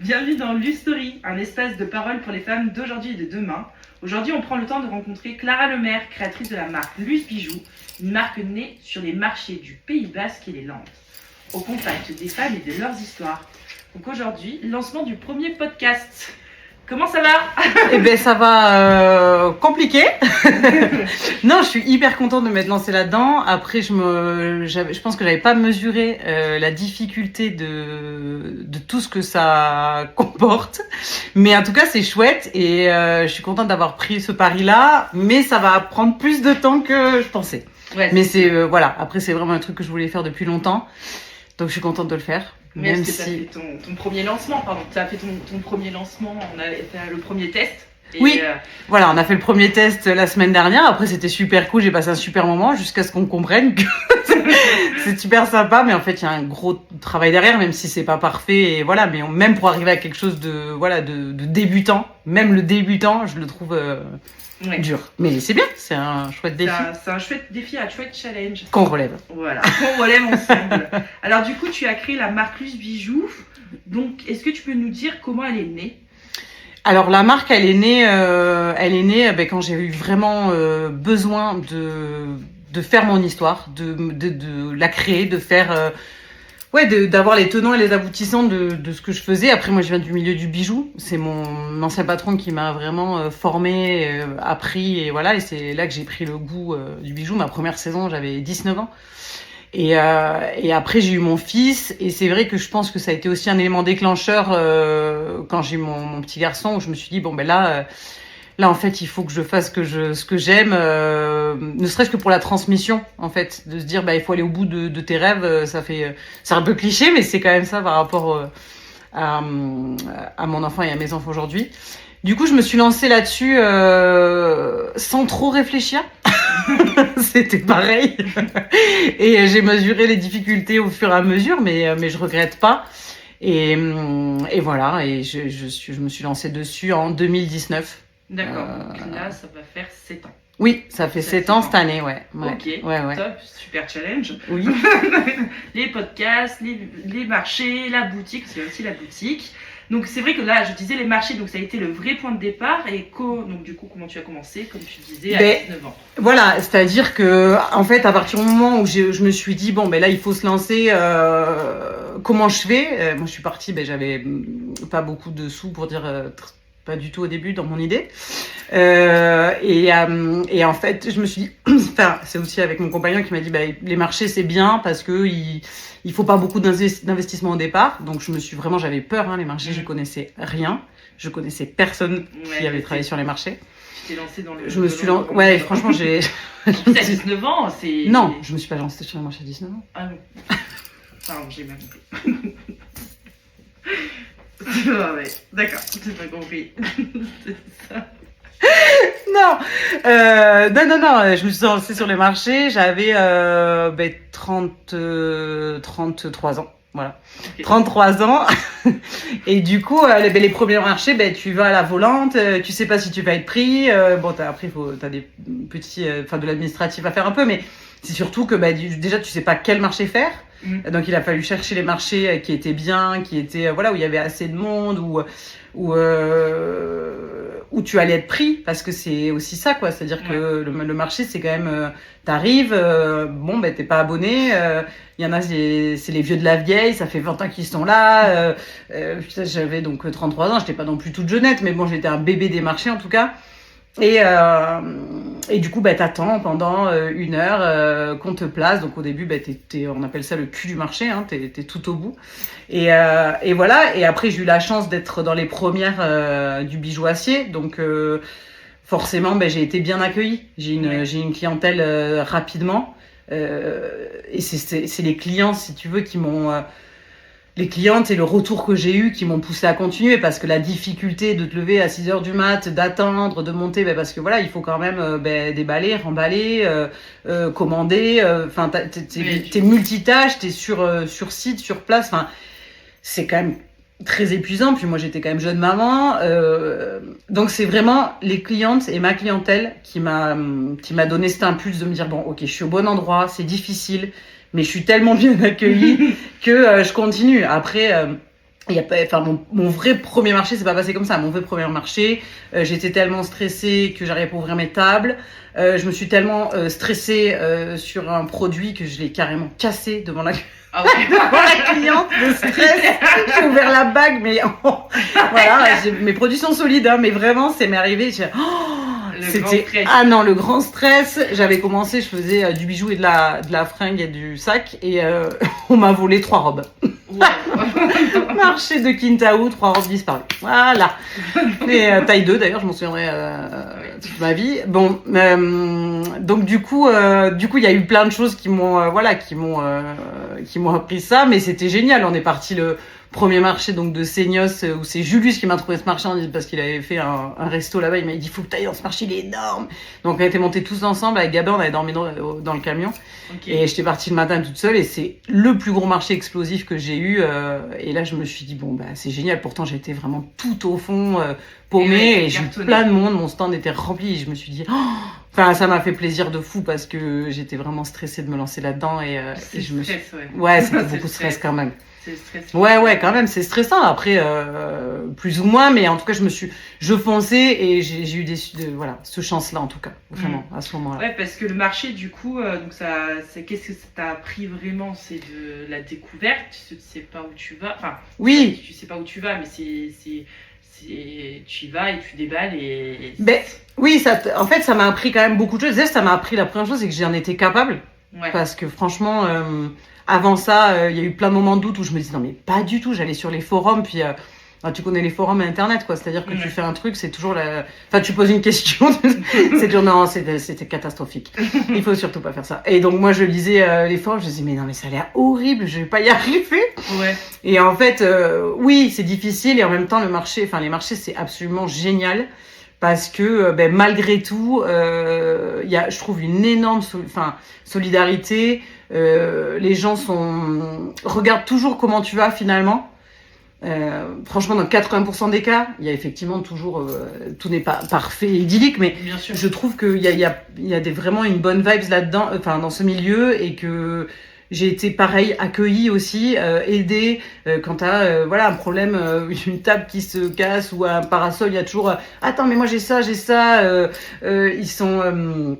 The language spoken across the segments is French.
Bienvenue dans Lustory, un espace de parole pour les femmes d'aujourd'hui et de demain. Aujourd'hui, on prend le temps de rencontrer Clara Lemaire, créatrice de la marque Luce Bijoux, une marque née sur les marchés du Pays Basque et les Landes, au contact des femmes et de leurs histoires. Donc aujourd'hui, lancement du premier podcast. Comment ça va? Eh ben ça va compliqué. Non, je suis hyper contente de m'être lancée là-dedans. Après, je pense que j'avais pas mesuré la difficulté de tout ce que ça comporte. Mais en tout cas, c'est chouette et je suis contente d'avoir pris ce pari-là. Mais ça va prendre plus de temps que je pensais. Ouais, mais c'est voilà. Après, c'est vraiment un truc que je voulais faire depuis longtemps. Donc, je suis contente de le faire. Même si tu as fait ton premier lancement, pardon, tu as fait ton premier lancement, on a fait le premier test. Et oui, voilà, on a fait le premier test la semaine dernière. Après, c'était super cool, j'ai passé un super moment jusqu'à ce qu'on comprenne que c'est super sympa. Mais en fait, il y a un gros travail derrière, même si c'est pas parfait. Et voilà, mais même pour arriver à quelque chose de débutant, même le débutant, je le trouve dur. Mais c'est bien, c'est un chouette défi. C'est un chouette défi, un chouette challenge. Qu'on relève. Voilà, qu'on relève ensemble. Alors du coup, tu as créé la marque Luce Bijoux. Donc, est-ce que tu peux nous dire comment elle est née? Alors la marque, elle est née quand j'ai eu vraiment besoin de faire mon histoire, de la créer, de faire d'avoir les tenants et les aboutissants de ce que je faisais. Après, moi, je viens du milieu du bijou. C'est mon ancien patron qui m'a vraiment formé, appris, et voilà. Et c'est là que j'ai pris le goût du bijou. Ma première saison, j'avais 19 ans. Et après, j'ai eu mon fils. Et c'est vrai que je pense que ça a été aussi un élément déclencheur quand j'ai eu mon petit garçon, où je me suis dit, bon, ben là, en fait, il faut que je fasse ce que j'aime, ne serait-ce que pour la transmission, en fait, de se dire, bah, il faut aller au bout de tes rêves. C'est un peu cliché, mais c'est quand même ça par rapport à mon enfant et à mes enfants aujourd'hui. Du coup, je me suis lancée là-dessus sans trop réfléchir. C'était pareil. Et j'ai mesuré les difficultés au fur et à mesure, mais je regrette pas. Et voilà, et je me suis lancée dessus en 2019. D'accord, donc là, ça va faire 7 ans. Oui, ça fait 7 ans cette année, ouais. Ok, ouais. Top, super challenge. Oui. Les podcasts, les marchés, la boutique, c'est aussi la boutique. Donc c'est vrai que là, je disais les marchés, donc ça a été le vrai point de départ. Et donc du coup, comment tu as commencé, comme tu disais, à 19 ans? Voilà, c'est-à-dire que en fait, à partir du moment où je me suis dit, bon, ben là, il faut se lancer, comment je fais? Moi, je suis partie, j'avais pas beaucoup de sous pour dire... pas du tout au début dans mon idée. Et en fait, je me suis dit, enfin, c'est aussi avec mon compagnon qui m'a dit, les marchés c'est bien parce que il faut pas beaucoup d'investissement au départ. Donc j'avais peur, les marchés, je connaissais rien, je connaissais personne qui avait travaillé sur les marchés. Tu t'es lancée dans le. Je me suis lancée, ouais, franchement, j'ai. À 19 ans, c'est. Non, je me suis pas lancée sur les marchés à 19 ans. Ah non. Pardon, j'ai mal compris. Ouais, d'accord, j'ai pas compris. C'est ça. Non, je me suis lancée sur les marchés, j'avais 33 ans, voilà. Okay. 33 ans, et du coup, les premiers marchés, tu vas à la volante, tu sais pas si tu vas être pris, après, t'as des petits, de l'administratif à faire un peu, mais c'est surtout que déjà, tu sais pas quel marché faire. Donc il a fallu chercher les marchés qui étaient bien, qui étaient où il y avait assez de monde, où tu allais être pris, parce que c'est aussi ça, quoi. C'est-à-dire que le marché, c'est quand même t'arrives, t'es pas abonné, il y en a, c'est les vieux de la vieille, ça fait 20 ans qu'ils sont là, j'avais donc 33 ans, j'étais pas non plus toute jeunette, mais bon, j'étais un bébé des marchés en tout cas. Et du coup, t'attends pendant 1 heure qu'on te place. Donc au début, on appelle ça le cul du marché, t'es tout au bout. Et voilà. Et après, j'ai eu la chance d'être dans les premières du bijou acier. Donc forcément, j'ai été bien accueillie. J'ai une clientèle rapidement. Et c'est les clients, si tu veux, qui m'ont... les clientes et le retour que j'ai eu qui m'ont poussé à continuer, parce que la difficulté de te lever à 6h du mat, d'attendre, de monter, parce que voilà, il faut quand même déballer, remballer, commander, t'es multitâche, t'es sur site, sur place, c'est quand même très épuisant. Puis moi, j'étais quand même jeune maman, donc c'est vraiment les clientes et ma clientèle qui m'a donné cet impulse de me dire, bon, ok, je suis au bon endroit, c'est difficile, mais je suis tellement bien accueillie que je continue. Après, Enfin, mon vrai premier marché, c'est pas passé comme ça. Mon vrai premier marché, j'étais tellement stressée que j'arrivais pas à ouvrir mes tables. Je me suis tellement stressée sur un produit que je l'ai carrément cassé devant la Ah ouais. devant la cliente de stress. J'ai ouvert la bague, mais voilà, mes produits sont solides, hein, mais vraiment, c'est m'est arrivé. C'était non, le grand stress. J'avais commencé, je faisais du bijou et de la fringue et du sac, et on m'a volé 3 robes. Wow. Marché de Qingdao, 3 robes disparues. Voilà. Et taille 2 d'ailleurs, je m'en souviendrai toute ma vie. Bon, donc du coup, il y a eu plein de choses qui m'ont appris ça, mais c'était génial. On est parti le premier marché donc de Seignos, où c'est Julius qui m'a trouvé ce marché parce qu'il avait fait un resto là-bas. Il m'a dit faut que tu ailles dans ce marché, il est énorme. Donc on était montés tous ensemble avec Gabin, on avait dormi dans le camion. Okay. Et j'étais partie le matin toute seule, et c'est le plus gros marché explosif que j'ai eu. Et là je me suis dit bon bah c'est génial. Pourtant j'étais vraiment tout au fond, paumée, et j'ai eu plein de monde. Mon stand était rempli. Et je me suis dit enfin ça m'a fait plaisir de fou parce que j'étais vraiment stressée de me lancer là-dedans, et je me suis c'était beaucoup de stress quand même. Ouais, quand même, c'est stressant. Après, plus ou moins, mais en tout cas, je fonçais, et j'ai eu ce chance-là, en tout cas, vraiment, à ce moment-là. Ouais, parce que le marché, du coup, donc qu'est-ce que ça t'a appris vraiment? C'est de la découverte, tu sais pas où tu vas. Enfin, oui. Tu sais pas où tu vas, mais tu y vas et tu déballes et oui, en fait, ça m'a appris quand même beaucoup de choses. Ça m'a appris, la première chose, c'est que j'en étais capable. Ouais. Parce que franchement, avant ça, il y a eu plein de moments de doute où je me disais non mais pas du tout. J'allais sur les forums, puis tu connais les forums internet, quoi. C'est-à-dire que tu fais un truc, c'est toujours enfin tu poses une question, c'est toujours non, c'était catastrophique. Il faut surtout pas faire ça. Et donc moi je lisais les forums, je me disais mais non mais ça a l'air horrible, je vais pas y arriver. Ouais. Et en fait, oui c'est difficile, et en même temps les marchés c'est absolument génial. Parce que malgré tout, il y a, je trouve, une énorme solidarité. Les gens regardent toujours comment tu vas finalement. Franchement, dans 80% des cas, il y a effectivement toujours, tout n'est pas parfait et idyllique, mais je trouve qu'il y a vraiment une bonne vibes là-dedans, enfin dans ce milieu, et que j'ai été pareil accueillie aussi, aidée quand t'as un problème, une table qui se casse ou un parasol, il y a toujours attends mais moi j'ai ça, ils sont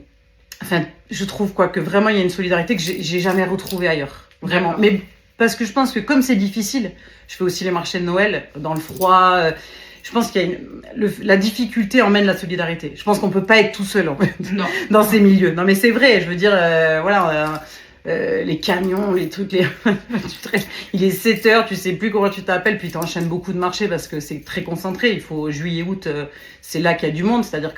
enfin je trouve que vraiment il y a une solidarité que j'ai jamais retrouvée ailleurs, vraiment. Mais parce que je pense que comme c'est difficile, je fais aussi les marchés de Noël dans le froid. Je pense qu'il y a la difficulté emmène la solidarité. Je pense qu'on peut pas être tout seul en fait, dans ces milieux. Non mais c'est vrai, je veux dire les camions, les trucs, il est 7h, tu sais plus comment tu t'appelles, puis tu enchaînes beaucoup de marchés parce que c'est très concentré. Il faut juillet-août, c'est là qu'il y a du monde, c'est-à-dire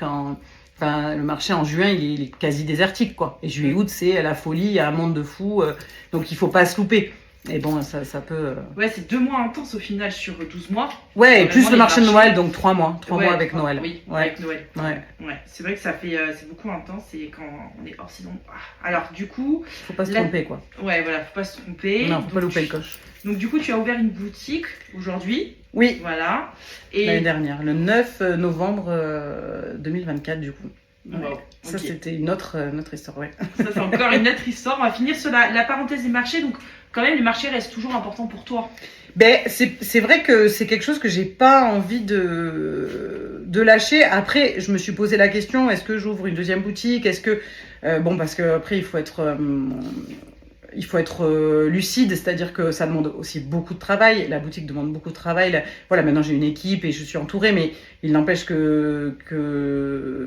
le marché en juin, il est quasi désertique, quoi. Et juillet-août, c'est la folie, il y a un monde de fous, donc il faut pas se louper. Et bon, ça peut... Ouais, c'est 2 mois intenses au final sur 12 mois. Ouais, et plus le marché de Noël, donc 3 mois. 3 mois avec Noël. Oui, avec Noël. Ouais. C'est vrai que c'est beaucoup intense, et quand on est hors saison... Alors, du coup... Faut pas se tromper, quoi. Ouais, voilà, faut pas se tromper. Non, faut pas louper le coche. Donc, du coup, tu as ouvert une boutique aujourd'hui. Oui. Voilà. Et... l'année dernière, le 9 novembre 2024, du coup. Ouais. Wow, ça, c'était une autre histoire, ouais. Ça, c'est encore une autre histoire. On va finir sur la parenthèse des marchés. Donc, quand même, les marchés restent toujours importants pour toi. C'est vrai que c'est quelque chose que j'ai pas envie de lâcher. Après, je me suis posé la question, est-ce que j'ouvre une deuxième boutique? Est-ce que... parce que après, il faut être lucide, c'est-à-dire que ça demande aussi beaucoup de travail. La boutique demande beaucoup de travail. Voilà, maintenant j'ai une équipe et je suis entourée, mais il n'empêche que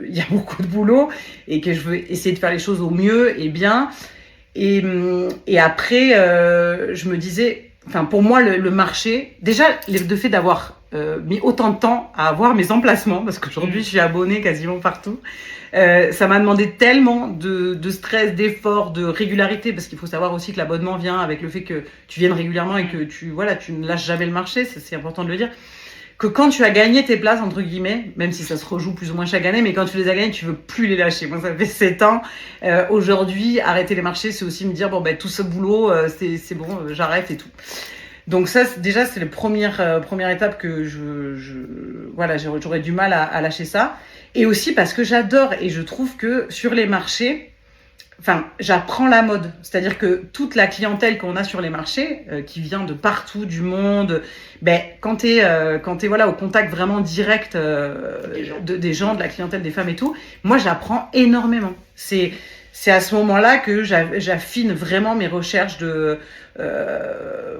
il y a beaucoup de boulot, et que je veux essayer de faire les choses au mieux et bien. Et après, je me disais, enfin pour moi le marché, déjà le fait d'avoir mis autant de temps à avoir mes emplacements, parce qu'aujourd'hui je suis abonnée quasiment partout. Ça m'a demandé tellement de stress, d'efforts, de régularité, parce qu'il faut savoir aussi que l'abonnement vient avec le fait que tu viennes régulièrement et que tu ne lâches jamais le marché, c'est important de le dire. Que quand tu as gagné tes places, entre guillemets, même si ça se rejoue plus ou moins chaque année, mais quand tu les as gagnées, tu veux plus les lâcher. Moi, ça fait 7 ans. Aujourd'hui, arrêter les marchés, c'est aussi me dire, tout ce boulot, c'est bon, j'arrête et tout. Donc ça, déjà, c'est la première étape que j'aurais du mal à lâcher ça. Et aussi parce que j'adore, et je trouve que sur les marchés, enfin, j'apprends la mode. C'est-à-dire que toute la clientèle qu'on a sur les marchés, qui vient de partout du monde, ben, quand t'es voilà, au contact vraiment direct des gens, de la clientèle, des femmes et tout, moi, j'apprends énormément. C'est à ce moment-là que j'affine vraiment mes recherches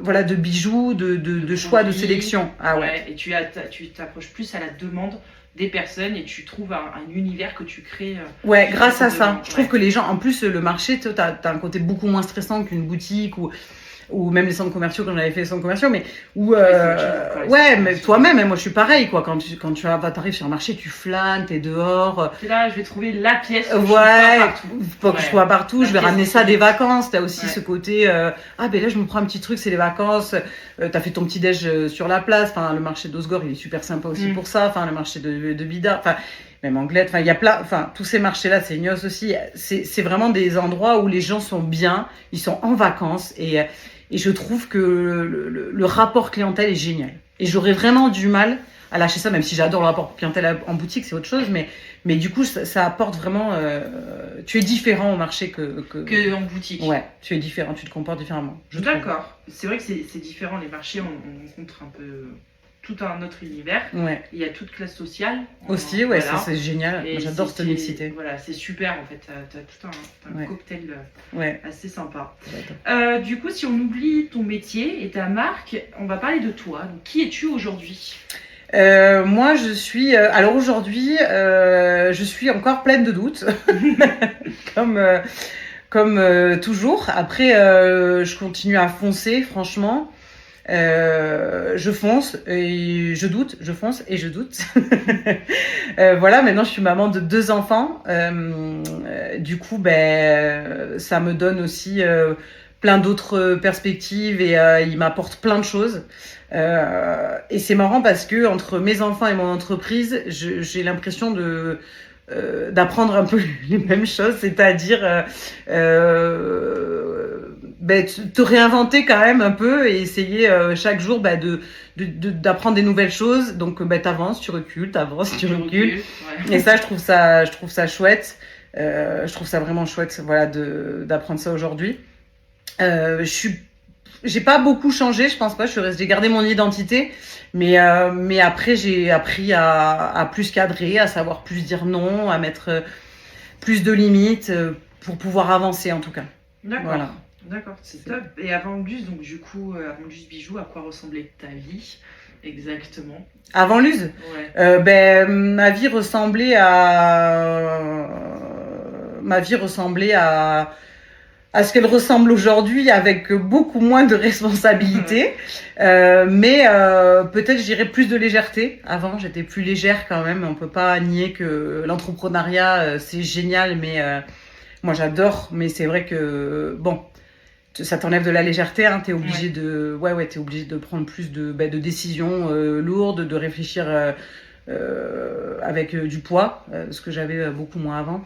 voilà, de bijoux, de choix, de sélection. Ah ouais. Et tu t'approches plus à la demande des personnes et tu trouves un univers que tu crées. Ouais, grâce à ça. Je trouve que les gens, en plus, le marché, t'as un côté beaucoup moins stressant qu'une boutique ou même les centres commerciaux quand j'avais fait les centres commerciaux, mais mais toi-même, moi je suis pareil, quoi. Quand tu arrives sur un marché, tu flânes, t'es dehors. C'est là, je vais trouver la pièce. Pas que je sois partout, je vais ramener ça des vacances. T'as aussi ce côté, ben là je me prends un petit truc, c'est les vacances. T'as fait ton petit déj sur la place. Enfin, le marché d'Osgore, il est super sympa aussi pour ça. Enfin, le marché de Bidart. Enfin, même Anglette, enfin il y a plein, enfin tous ces marchés-là, c'est Ignos aussi. C'est vraiment des endroits où les gens sont bien, ils sont en vacances et je trouve que le rapport clientèle est génial. Et j'aurais vraiment du mal à lâcher ça, même si j'adore le rapport clientèle en boutique, c'est autre chose, mais du coup ça apporte vraiment. Tu es différent au marché que en boutique. Ouais, tu es différent, tu te comportes différemment. D'accord. C'est vrai que c'est différent les marchés, on rencontre un peu tout un autre univers. Ouais. Il y a toute classe sociale. Aussi, ouais, voilà. Ça c'est génial. Moi, j'adore cette mixité. Voilà, c'est super en fait. T'as tout un cocktail assez sympa. Du coup, si on oublie ton métier et ta marque, on va parler de toi. Donc, qui es-tu aujourd'hui ? Moi, je suis. Alors aujourd'hui, je suis encore pleine de doutes, comme toujours. Après, je continue à foncer, franchement. Je fonce et je doute, je fonce et je doute. Voilà, maintenant je suis maman de 2 enfants. Du coup, ça me donne aussi plein d'autres perspectives et il m'apporte plein de choses. Et c'est marrant parce que entre mes enfants et mon entreprise, j'ai l'impression d'apprendre un peu les mêmes choses, c'est-à-dire te réinventer quand même un peu et essayer chaque jour d'apprendre des nouvelles choses. Donc t'avances, tu recules, Ouais. Et ça, je trouve ça chouette. Je trouve ça vraiment chouette, voilà, d'apprendre ça aujourd'hui. J'ai pas beaucoup changé, je pense pas. J'ai gardé mon identité, mais après j'ai appris à plus cadrer, à savoir plus dire non, à mettre plus de limites pour pouvoir avancer en tout cas. D'accord. Voilà. D'accord, c'est top. Et avant Luz, donc du coup, avant Luz Bijoux, à quoi ressemblait ta vie exactement ? Avant Luz ? Ouais. Ma vie ressemblait à ce qu'elle ressemble aujourd'hui, avec beaucoup moins de responsabilités, mais peut-être je dirais plus de légèreté. Avant, j'étais plus légère quand même. On peut pas nier que l'entrepreneuriat c'est génial, mais moi j'adore. Mais c'est vrai que ça t'enlève de la légèreté, hein. T'es obligé t'es obligé de prendre plus de décisions lourdes, de réfléchir avec du poids, ce que j'avais beaucoup moins avant.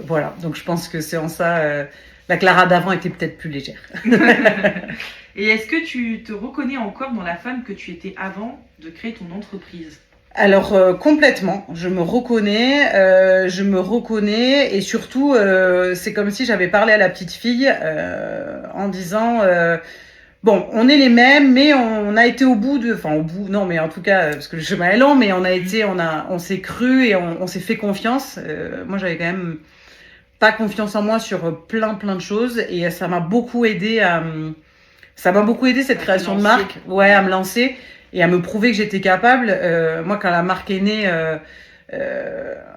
Voilà, donc je pense que c'est en ça, la Clara d'avant était peut-être plus légère. Et est-ce que tu te reconnais encore dans la femme que tu étais avant de créer ton entreprise ? Alors complètement, je me reconnais et surtout c'est comme si j'avais parlé à la petite fille en disant on est les mêmes, mais on a été au bout, non, mais en tout cas parce que le chemin est long, mais on s'est cru et on s'est fait confiance. Moi j'avais quand même pas confiance en moi sur plein de choses et ça m'a beaucoup aidé cette création de marque, à me lancer. Et à me prouver que j'étais capable. Moi, quand la marque est née,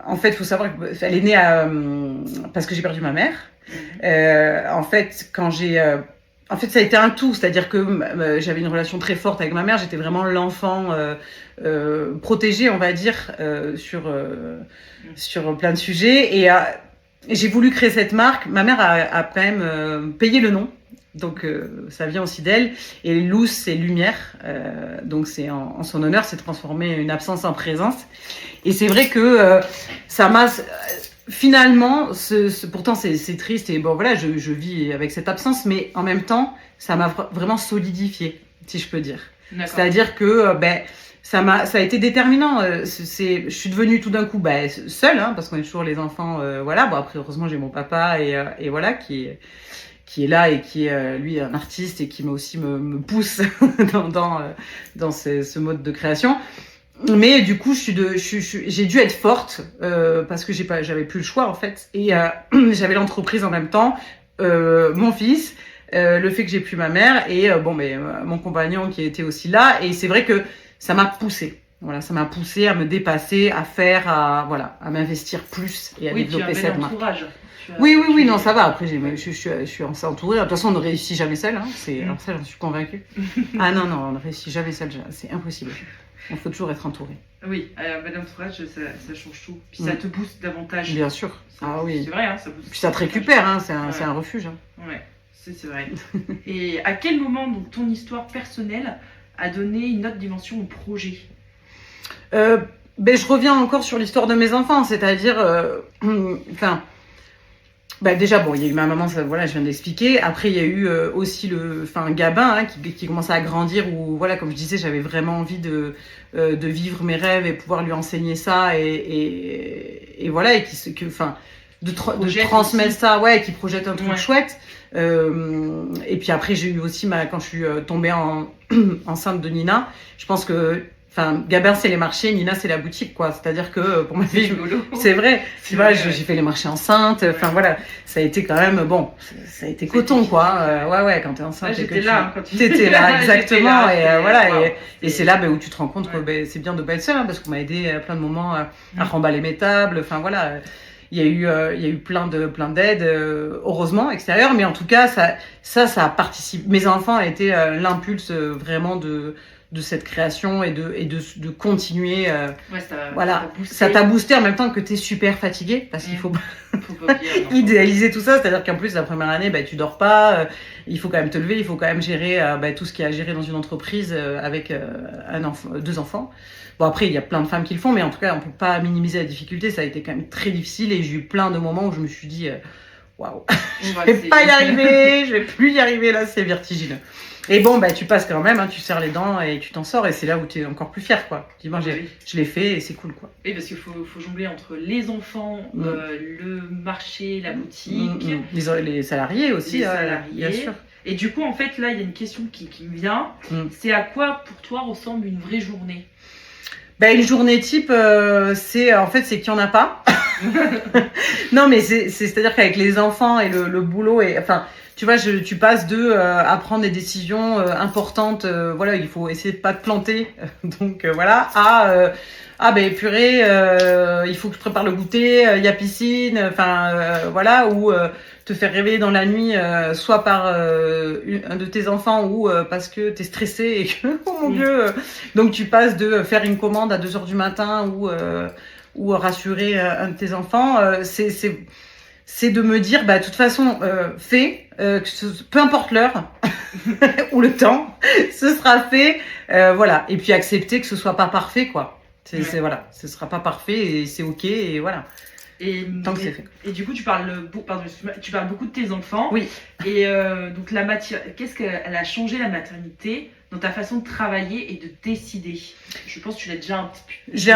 en fait, il faut savoir qu'elle est née parce que j'ai perdu ma mère. En fait, ça a été un tout. C'est-à-dire que j'avais une relation très forte avec ma mère. J'étais vraiment l'enfant protégé, on va dire, sur plein de sujets. Et j'ai voulu créer cette marque. Ma mère a quand même payé le nom. Donc ça vient aussi d'elle. Et Luz, c'est lumière, donc c'est en son honneur, c'est transformer une absence en présence. Et c'est vrai que ça m'a finalement, pourtant c'est triste et je vis avec cette absence, mais en même temps ça m'a vraiment solidifié, si je peux dire. D'accord. C'est-à-dire que ça a été déterminant. Je suis devenue tout d'un coup seule, hein, parce qu'on est toujours les enfants. Voilà. Bon, après, heureusement, j'ai mon papa et voilà qui est là et qui est lui un artiste et qui me pousse dans ce mode de création. Mais du coup, j'ai dû être forte parce que j'avais plus le choix en fait. Et j'avais l'entreprise en même temps, mon fils. Le fait que j'ai plus ma mère et mon compagnon qui était aussi là, et c'est vrai que ça m'a poussée. Voilà, ça m'a poussée à me dépasser, à m'investir plus et à développer cette marque. Oui, non, ça va. Après, je suis entourée. De toute façon, on ne réussit jamais seul. Hein. Alors ça, j'en suis convaincue. Ah non, on ne réussit jamais seul. C'est impossible. Il faut toujours être entouré. Oui, l'entourage, ça change tout. Puis ça te booste davantage. Bien sûr. Oui. C'est vrai, hein, ça booste. Puis ça te récupère. Hein. C'est un refuge. Hein. Ouais. C'est vrai. Et à quel moment donc, ton histoire personnelle a donné une autre dimension au projet? Je reviens encore sur l'histoire de mes enfants, c'est-à-dire, déjà, il y a eu ma maman, ça, voilà, je viens d'expliquer. Après, il y a eu aussi Gabin, hein, qui commençait à grandir, où, voilà, comme je disais, j'avais vraiment envie de vivre mes rêves et pouvoir lui enseigner ça, et voilà, et de transmettre aussi. Ça, ouais, qui projette un truc chouette. Et puis après, j'ai eu aussi quand je suis tombée enceinte de Nina, je pense que Gabin c'est les marchés, Nina c'est la boutique, quoi. C'est-à-dire que pour ma fille, c'est vrai. Tu vois, j'ai fait les marchés enceintes. Voilà, ça a été quand même ça a été coton, quoi. Ouais, quand t'es enceinte. J'étais là quand tu étais là, exactement. Là, et c'est là où tu te rends compte que c'est bien de pas être seule, hein, parce qu'on m'a aidé à plein de moments à remballer mes tables. Enfin voilà. Il y a eu plein d'aides, heureusement, extérieures, mais en tout cas, ça a participé. Mes enfants ont été l'impulse vraiment de cette création et de continuer. Ça t'a boosté en même temps que t'es super fatigué, parce qu'il faut pas idéaliser tout ça. C'est-à-dire qu'en plus, la première année, tu dors pas, il faut quand même te lever, il faut quand même gérer tout ce qu'il y a à gérer dans une entreprise avec deux enfants. Bon, après, il y a plein de femmes qui le font, mais en tout cas, on peut pas minimiser la difficulté. Ça a été quand même très difficile et j'ai eu plein de moments où je me suis dit, waouh, je vais pas y arriver, je vais plus y arriver, là, c'est vertigineux. Et bon, tu passes quand même, hein, tu serres les dents et tu t'en sors, et c'est là où tu es encore plus fière, quoi. Tu dis, je l'ai fait et c'est cool, quoi. Oui, parce qu'il faut jongler entre les enfants, le marché, la boutique. Les salariés aussi, bien sûr. Et du coup, en fait, là, il y a une question qui me vient. C'est à quoi, pour toi, ressemble une vraie journée? Une journée type, c'est qu'il n'y en a pas. Non, mais c'est-à-dire qu'avec les enfants et le boulot, tu vois, tu passes à prendre des décisions importantes. Voilà, il faut essayer de pas te planter. Donc voilà, purée, il faut que je prépare le goûter. Il y a piscine. Voilà, ou te faire réveiller dans la nuit, soit par un de tes enfants ou parce que t'es stressé et que oh mon Dieu. Donc tu passes de faire une commande à 2h du matin ou rassurer un de tes enfants. C'est de me dire, de toute façon, peu importe l'heure ou le temps, ce sera fait, voilà. Et puis accepter que ce soit pas parfait, quoi. Voilà, ce sera pas parfait et c'est ok, et voilà. Tant que c'est fait. Et du coup, tu parles beaucoup de tes enfants. Oui. Et donc qu'est-ce qu'elle a changé, la maternité, dans ta façon de travailler et de décider? Je pense que tu l'as déjà un petit peu. Je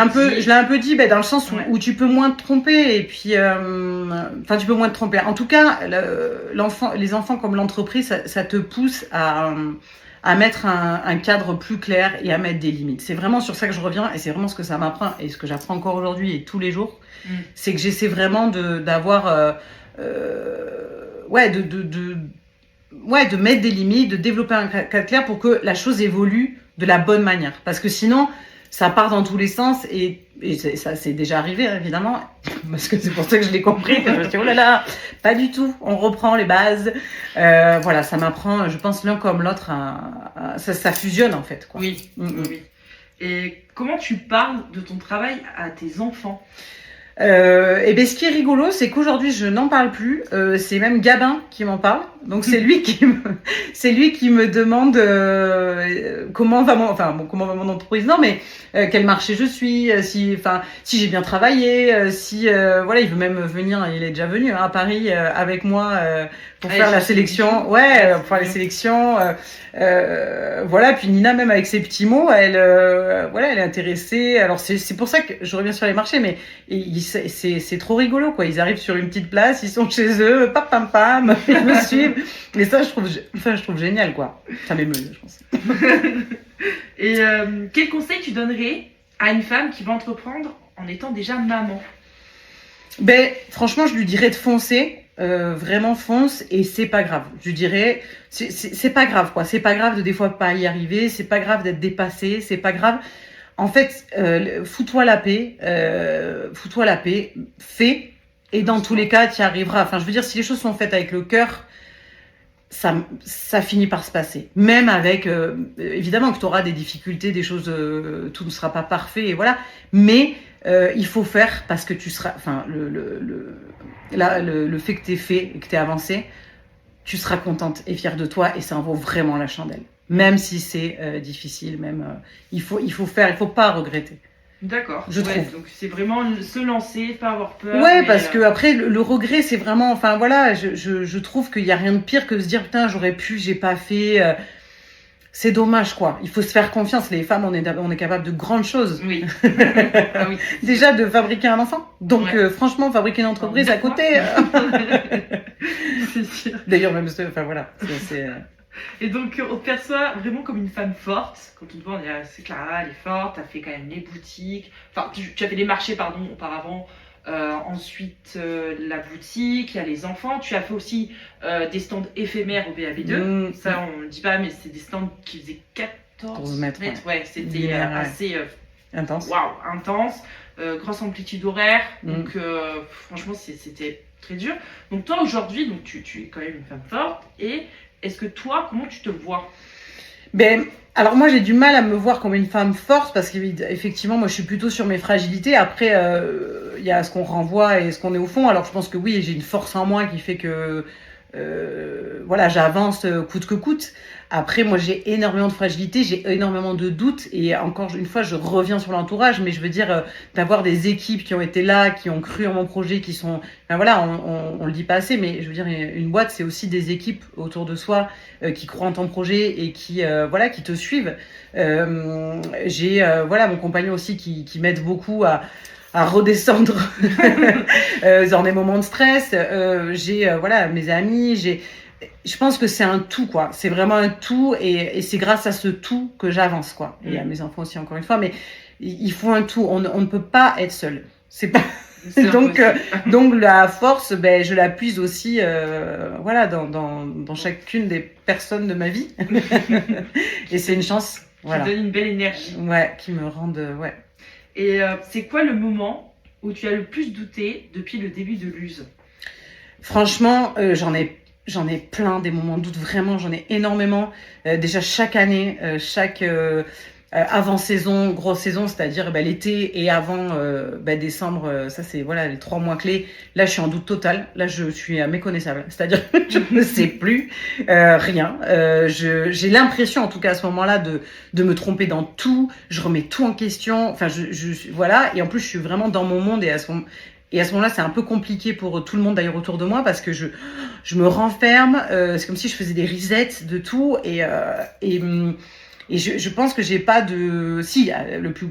l'ai un peu dit, dans le sens où tu peux moins te tromper, et puis, tu peux moins te tromper. En tout cas, les enfants comme l'entreprise, ça te pousse à mettre un cadre plus clair et à mettre des limites. C'est vraiment sur ça que je reviens, et c'est vraiment ce que ça m'apprend et ce que j'apprends encore aujourd'hui et tous les jours. C'est que j'essaie vraiment d'avoir de mettre des limites, de développer un cadre clair pour que la chose évolue de la bonne manière. Parce que sinon, ça part dans tous les sens, et ça c'est déjà arrivé, évidemment, parce que c'est pour ça que je l'ai compris, que je me suis dit, oh là là, pas du tout, on reprend les bases. Voilà, ça m'apprend, je pense, l'un comme l'autre, ça fusionne, en fait, quoi. Oui. Et comment tu parles de ton travail à tes enfants? Et ben, ce qui est rigolo, c'est qu'aujourd'hui, je n'en parle plus. C'est même Gabin qui m'en parle. Donc, c'est lui qui me demande comment va comment va mon entreprise. Non, mais quel marché je suis, si j'ai bien travaillé, voilà, il veut même venir. Il est déjà venu à Paris avec moi pour faire la sélection. Ouais, pour faire les sélections. Voilà. Puis Nina, même avec ses petits mots, voilà, elle est intéressée. Alors, c'est pour ça que je reviens sur les marchés, mais c'est trop rigolo, quoi. Ils arrivent sur une petite place, ils sont chez eux, pam pam pam, ils me suivent. Et ça, je trouve génial, quoi. Ça m'émeut, je pense. Et quel conseil tu donnerais à une femme qui va entreprendre en étant déjà maman? Ben, franchement, je lui dirais de foncer. Vraiment fonce, et c'est pas grave. Je lui dirais, c'est pas grave, quoi. C'est pas grave de des fois pas y arriver, c'est pas grave d'être dépassé, c'est pas grave. En fait, fous-toi la paix, fais, et dans tous les cas, tu y arriveras. Enfin, je veux dire, si les choses sont faites avec le cœur, ça finit par se passer. Même avec, évidemment que tu auras des difficultés, des choses, tout ne sera pas parfait, et voilà. Mais il faut faire parce que tu seras, enfin, le fait que tu aies fait et que tu aies avancé, tu seras contente et fière de toi, et ça en vaut vraiment la chandelle. Même si c'est difficile, il faut faire, il faut pas regretter. D'accord. Je trouve. Donc c'est vraiment se lancer, pas avoir peur. Ouais, parce que après le regret, c'est vraiment, enfin voilà, je trouve qu'il y a rien de pire que de se dire putain, j'aurais pu, j'ai pas fait. C'est dommage, quoi. Il faut se faire confiance. Les femmes, on est capable de grandes choses. Oui. Ah oui. Déjà de fabriquer un enfant. Donc Ouais. Franchement, fabriquer une entreprise à côté. C'est sûr. D'ailleurs, même, enfin voilà. Et donc, on te perçoit vraiment comme une femme forte. Quand on te voit, on dit, ah, c'est Clara, elle est forte, tu as fait quand même les boutiques. Enfin, tu as fait les marchés, pardon, auparavant. Ensuite, la boutique, il y a les enfants. Tu as fait aussi des stands éphémères au BAB2. Ça, on ne le dit pas, mais c'est des stands qui faisaient 14 mètres. Ouais, c'était assez intense. Waouh, intense. Grosse amplitude horaire. Donc, franchement, c'était très dur. Donc, toi, aujourd'hui, donc, tu es quand même une femme forte. Et est-ce que toi, comment tu te vois? Ben, alors moi j'ai du mal à me voir comme une femme forte parce qu'effectivement moi je suis plutôt sur mes fragilités. Après il y a ce qu'on renvoie et ce qu'on est au fond. Alors je pense que oui, j'ai une force en moi qui fait que voilà, j'avance coûte que coûte. Après moi j'ai énormément de fragilité, j'ai énormément de doutes, et encore une fois je reviens sur l'entourage, mais je veux dire d'avoir des équipes qui ont été là, qui ont cru en mon projet, qui sont, enfin voilà, on le dit pas assez, mais je veux dire une boîte c'est aussi des équipes autour de soi qui croient en ton projet et qui voilà, qui te suivent. J'ai voilà, mon compagnon aussi qui m'aide beaucoup à redescendre dans des moments de stress. J'ai voilà, mes amis, je pense que c'est un tout, quoi. C'est vraiment un tout, et c'est grâce à ce tout que j'avance, quoi. Et à mes enfants aussi, encore une fois, mais il faut un tout. On ne peut pas être seul. C'est pas. Donc la force, ben, je la puise aussi voilà, dans chacune des personnes de ma vie. Et c'est une chance. Voilà. Qui donne une belle énergie. Ouais, qui me rendent. Ouais. Et c'est quoi le moment où tu as le plus douté depuis le début de l'USE? Franchement, j'en ai plein des moments de doute, vraiment, j'en ai énormément. Déjà chaque année, chaque avant-saison, grosse saison, c'est-à-dire l'été et avant décembre, ça c'est voilà les 3 mois clés. Là, je suis en doute total. Là, je suis méconnaissable. C'est-à-dire que je ne sais plus rien. J'ai l'impression, en tout cas à ce moment-là, de me tromper dans tout. Je remets tout en question. Enfin, voilà. Et en plus, je suis vraiment dans mon monde, et à ce moment-là, c'est un peu compliqué pour tout le monde d'ailleurs autour de moi, parce que je me renferme. C'est comme si je faisais des resets de tout, et je pense que j'ai pas de. Si,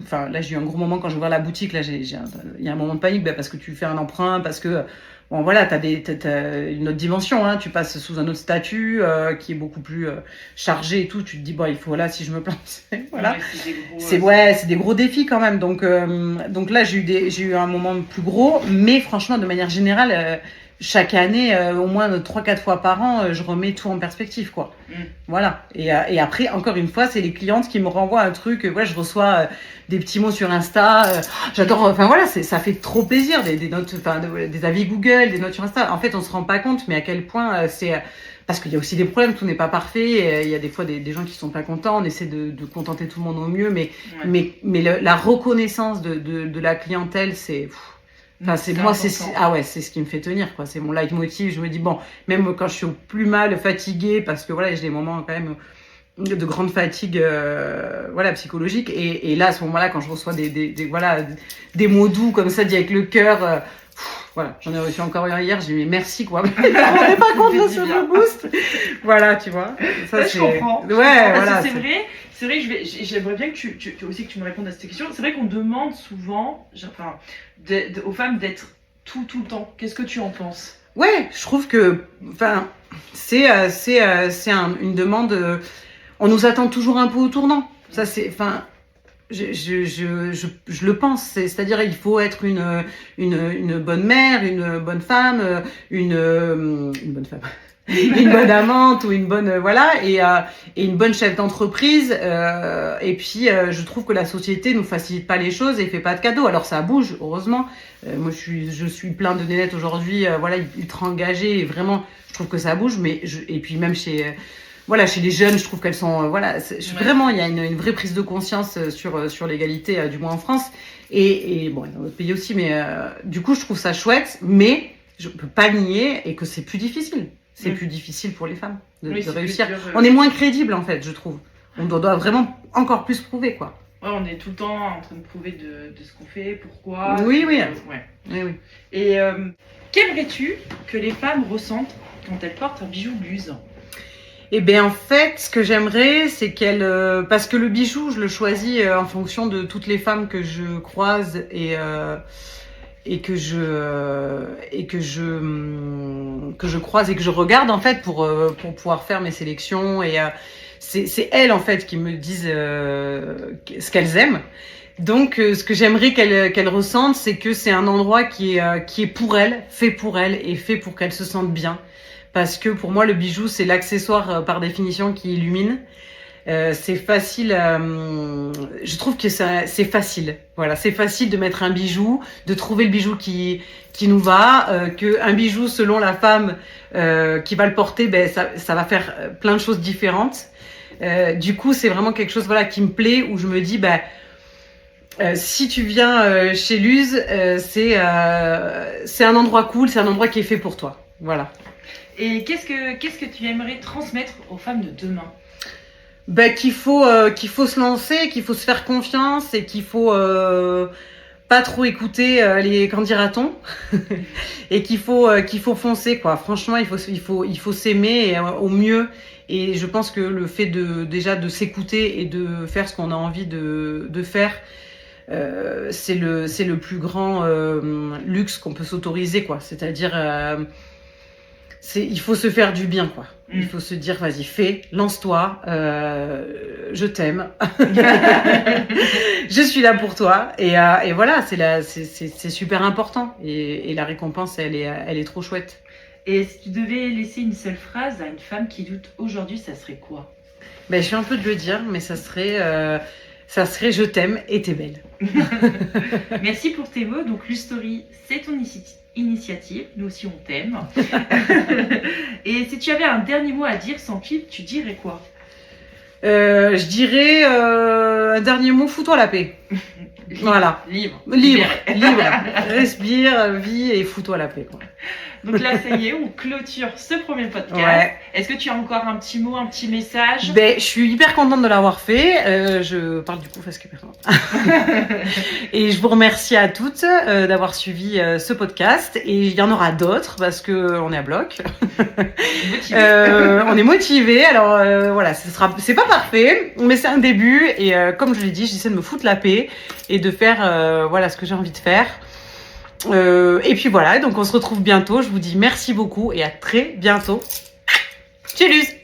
enfin, là, j'ai eu un gros moment quand j'ai ouvert la boutique. Là, il y a un moment de panique, parce que tu fais un emprunt, parce que, bon, voilà, t'as une autre dimension, hein, tu passes sous un autre statut qui est beaucoup plus chargé et tout. Tu te dis, bon, il faut, là, si je me plante, voilà. Ouais, c'est des gros défis quand même. Donc là, j'ai eu un moment plus gros, mais franchement, de manière générale, chaque année, au moins 3-4 fois par an, je remets tout en perspective, quoi. Voilà. Et après, encore une fois, c'est les clientes qui me renvoient un truc. Voilà, je reçois des petits mots sur Insta. J'adore. Enfin voilà, ça fait trop plaisir. Des notes, des avis Google, des notes sur Insta. En fait, on se rend pas compte, mais à quel point c'est. Parce qu'il y a aussi des problèmes, tout n'est pas parfait. Il y a des fois des gens qui sont pas contents. On essaie de contenter tout le monde au mieux, mais la reconnaissance de la clientèle, Enfin, c'est ah ouais, c'est ce qui me fait tenir, quoi. C'est mon leitmotiv. Je me dis, bon, même quand je suis au plus mal, fatiguée, parce que voilà, j'ai des moments quand même de grande fatigue, voilà, psychologique. Et là, à ce moment-là, quand je reçois des mots doux comme ça, dit avec le cœur, voilà, j'en ai reçu encore hier, j'ai dit, mais merci, quoi. On n'est pas compte de ce boost. Voilà, tu vois. Ça, je comprends. Ouais, voilà. C'est vrai que j'aimerais bien que tu aussi que tu me répondes à cette question. C'est vrai qu'on demande souvent, aux femmes d'être tout le temps. Qu'est-ce que tu en penses? Ouais, je trouve que, enfin, c'est une demande. On nous attend toujours un peu au tournant. Ça, c'est, enfin, je le pense. C'est-à-dire, il faut être une bonne mère, une bonne femme, une bonne femme. Une bonne amante ou une bonne et une bonne chef d'entreprise et puis je trouve que la société nous facilite pas les choses et fait pas de cadeaux. Alors ça bouge, heureusement. Moi je suis plein de nénettes aujourd'hui ultra engagées et vraiment je trouve que ça bouge, mais et puis même chez les jeunes, je trouve qu'elles sont vraiment il y a une vraie prise de conscience sur l'égalité, du moins en France et bon dans d'autres pays aussi, mais du coup je trouve ça chouette, mais je peux pas nier et que c'est plus difficile. C'est plus difficile pour les femmes de réussir. On est moins crédible, en fait, je trouve. On doit vraiment encore plus prouver, quoi. Ouais, on est tout le temps en train de prouver de ce qu'on fait, pourquoi. Oui. Ouais. Oui. Et qu'aimerais-tu que les femmes ressentent quand elles portent un bijou Luz? Eh bien, en fait, ce que j'aimerais, c'est qu'elles... parce que le bijou, je le choisis en fonction de toutes les femmes que je croise et que je croise et que je regarde en fait pour pouvoir faire mes sélections et c'est elles en fait qui me disent ce qu'elles aiment. Donc ce que j'aimerais qu'elles ressentent, c'est que c'est un endroit qui est pour elles, fait pour elles et fait pour qu'elles se sentent bien, parce que pour moi le bijou c'est l'accessoire par définition qui illumine. C'est facile, je trouve que c'est facile. Voilà, c'est facile de mettre un bijou, de trouver le bijou qui nous va, que un bijou selon la femme qui va le porter, ça va faire plein de choses différentes. Du coup, c'est vraiment quelque chose qui me plaît, où je me dis si tu viens chez Luz, c'est un endroit cool, c'est un endroit qui est fait pour toi. Voilà. Et qu'est-ce que tu aimerais transmettre aux femmes de demain? Qu'il faut se lancer, qu'il faut se faire confiance et qu'il faut pas trop écouter les qu'en dira-t-on et qu'il faut foncer, quoi. Franchement, il faut s'aimer au mieux, et je pense que le fait de s'écouter et de faire ce qu'on a envie de faire, c'est le plus grand luxe qu'on peut s'autoriser, quoi. C'est-à-dire il faut se faire du bien, quoi. Il faut se dire, vas-y, fais, lance-toi, je t'aime, je suis là pour toi, et voilà, c'est super important, et la récompense, elle est trop chouette. Et si tu devais laisser une seule phrase à une femme qui doute aujourd'hui, ça serait quoi? Je suis un peu de le dire, mais ça serait je t'aime et t'es belle. Merci pour tes mots. Donc Luz Story, c'est ton initiative, nous aussi on t'aime. Et si tu avais un dernier mot à dire sans clip, tu dirais quoi? Je dirais un dernier mot, fous-toi la paix. Voilà. Libre. Respire, vis et fous-toi la paix, quoi. Donc là, ça y est, on clôture ce premier podcast. Ouais. Est-ce que tu as encore un petit mot, un petit message? Je suis hyper contente de l'avoir fait. Je parle du coup parce que personne. Et je vous remercie à toutes d'avoir suivi ce podcast. Et il y en aura d'autres parce que on est à bloc. On est motivés. Alors voilà, c'est pas parfait, mais c'est un début. Et comme je l'ai dit, j'essaie de me foutre la paix et de faire ce que j'ai envie de faire. Et puis voilà, donc on se retrouve bientôt. Je vous dis merci beaucoup et à très bientôt. Tchuss!